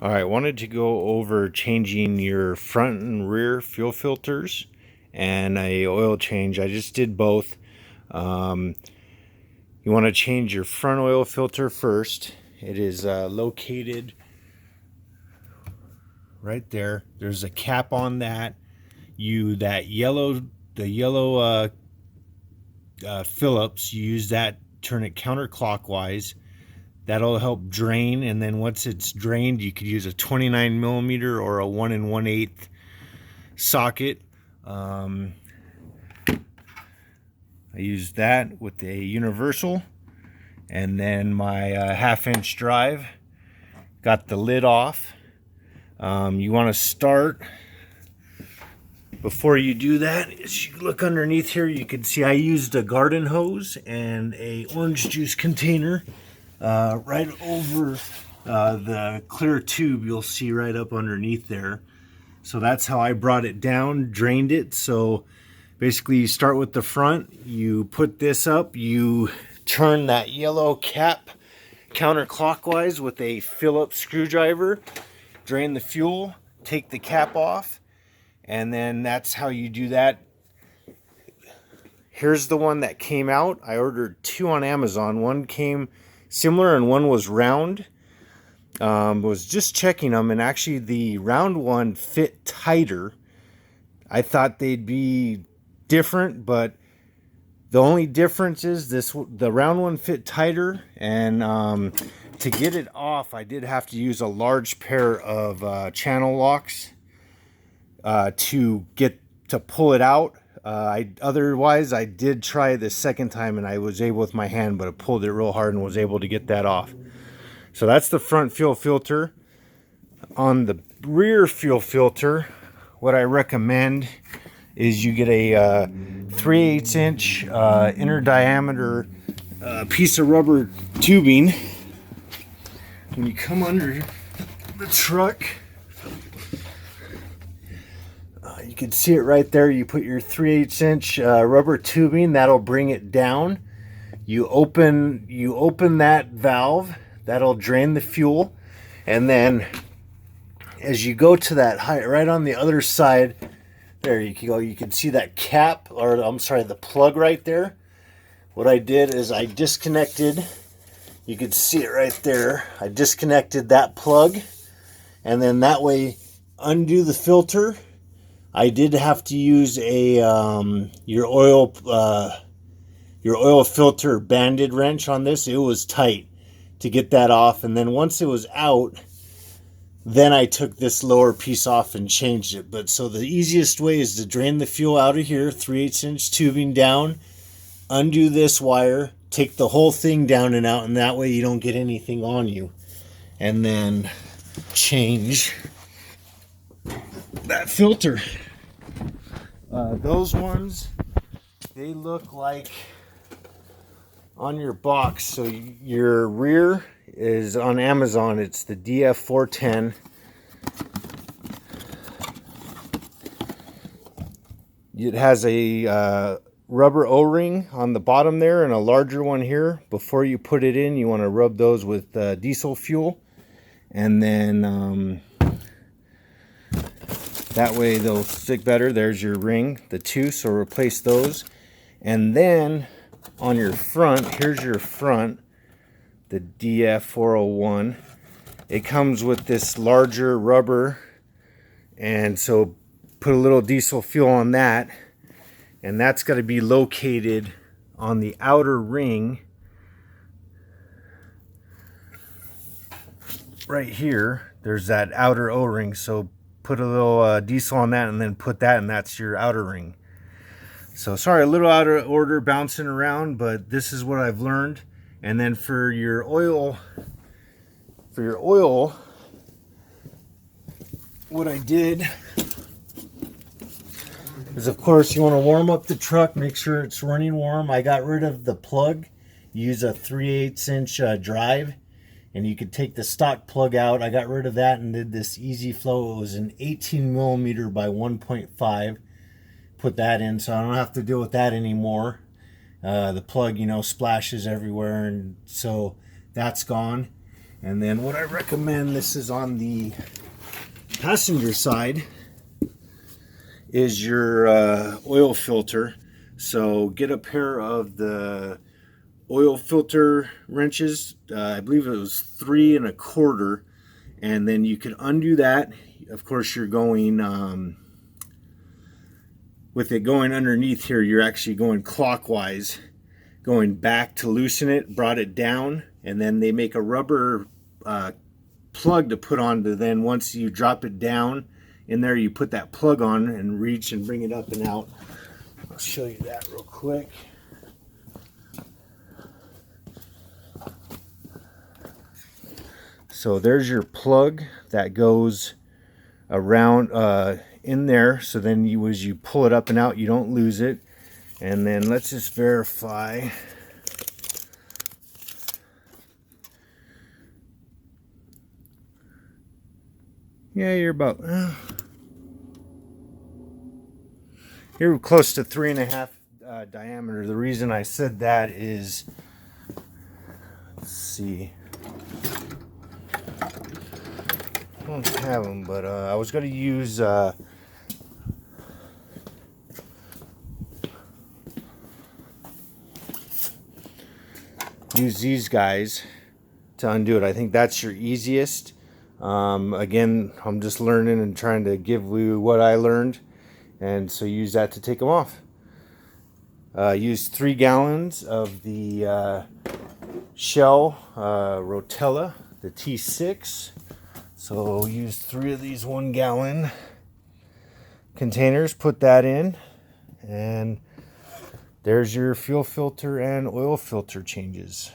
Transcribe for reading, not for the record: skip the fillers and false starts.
All right, wanted to go over changing your front and rear fuel filters and a oil change. I just did both. Um, you want to change your front oil filter first. It is located right there. There's a cap on that. The yellow Phillips. You use that. Turn it counterclockwise. That'll help drain, and then once it's drained, you could use a 29 millimeter or a 1 1/8 socket. Um, I used that with a universal, and then my half-inch drive. Got the lid off. You want to start. Before you do that, as you look underneath here, you can see I used a garden hose and a orange juice container right over the clear tube. You'll see right up underneath there. So that's how I brought it down, drained it. So basically you start with the front, you put this up, you turn that yellow cap counterclockwise with a Phillips screwdriver, drain the fuel, take the cap off, and then that's how you do that. Here's the one that came out. I ordered two on Amazon. One came similar and one was round. Was just checking them, and actually the round one fit tighter. I thought they'd be different, but the only difference is the round one fit tighter, and to get it off I did have to use a large pair of channel locks to pull it out. Otherwise I did try the second time and I was able with my hand, but I pulled it real hard and was able to get that off. So that's the front fuel filter. On the rear fuel filter, what I recommend is you get a 3/8 inch inner diameter piece of rubber tubing. When you come under the truck, you can see it right there. You put your 3/8 inch rubber tubing, that'll bring it down. You open that valve, that'll drain the fuel, and then as you go to that height, right on the other side, there you can go. You can see that cap, or I'm sorry, the plug right there. What I did is I disconnected. You can see it right there. I disconnected that plug, and then that way, undo the filter. I did have to use a your oil filter banded wrench on this. It was tight to get that off, and then once it was out, then I took this lower piece off and changed it. But so the easiest way is to drain the fuel out of here, 3/8 inch tubing down, undo this wire, take the whole thing down and out, and that way you don't get anything on you. And then change that filter. Those ones, they look like on your box. So your rear is on Amazon. It's the DF410. It has a rubber O-ring on the bottom there and a larger one here. Before you put it in, you want to rub those with diesel fuel, and then that way they'll stick better. There's your ring, the two, so replace those. And then on your front, here's your front, the DF401. It comes with this larger rubber, and so put a little diesel fuel on that, and that's got to be located on the outer ring right here. There's that outer O-ring, so put a little diesel on that and then put that, and that's your outer ring. So sorry, a little out of order, bouncing around, but this is what I've learned. And then for your oil, what I did is, of course, you want to warm up the truck, make sure it's running warm. I got rid of the plug, use a 3/8 inch drive, and you could take the stock plug out. I got rid of that and did this easy flow. It was an 18 millimeter by 1.5. Put that in, so I don't have to deal with that anymore. The plug, splashes everywhere, and so that's gone. And then what I recommend, this is on the passenger side, is your oil filter. So get a pair of the oil filter wrenches. I believe it was 3 1/4, and then you could undo that. Of course, you're going with it going underneath here, you're actually going clockwise, going back to loosen it, brought it down, and then they make a rubber plug to put on to, then once you drop it down in there, you put that plug on and reach and bring it up and out. I'll show you that real quick. So there's your plug that goes around in there, so then as you pull it up and out, you don't lose it. And then let's just verify. Yeah, you're about you're close to 3.5 diameter. The reason I said that is, let's see, I don't have them, but I was going to use these guys to undo it. I think that's your easiest. Again, I'm just learning and trying to give you what I learned, and so use that to take them off. Use 3 gallons of the Shell Rotella, the T6. So use 3 of these 1 gallon containers, put that in, and there's your fuel filter and oil filter changes.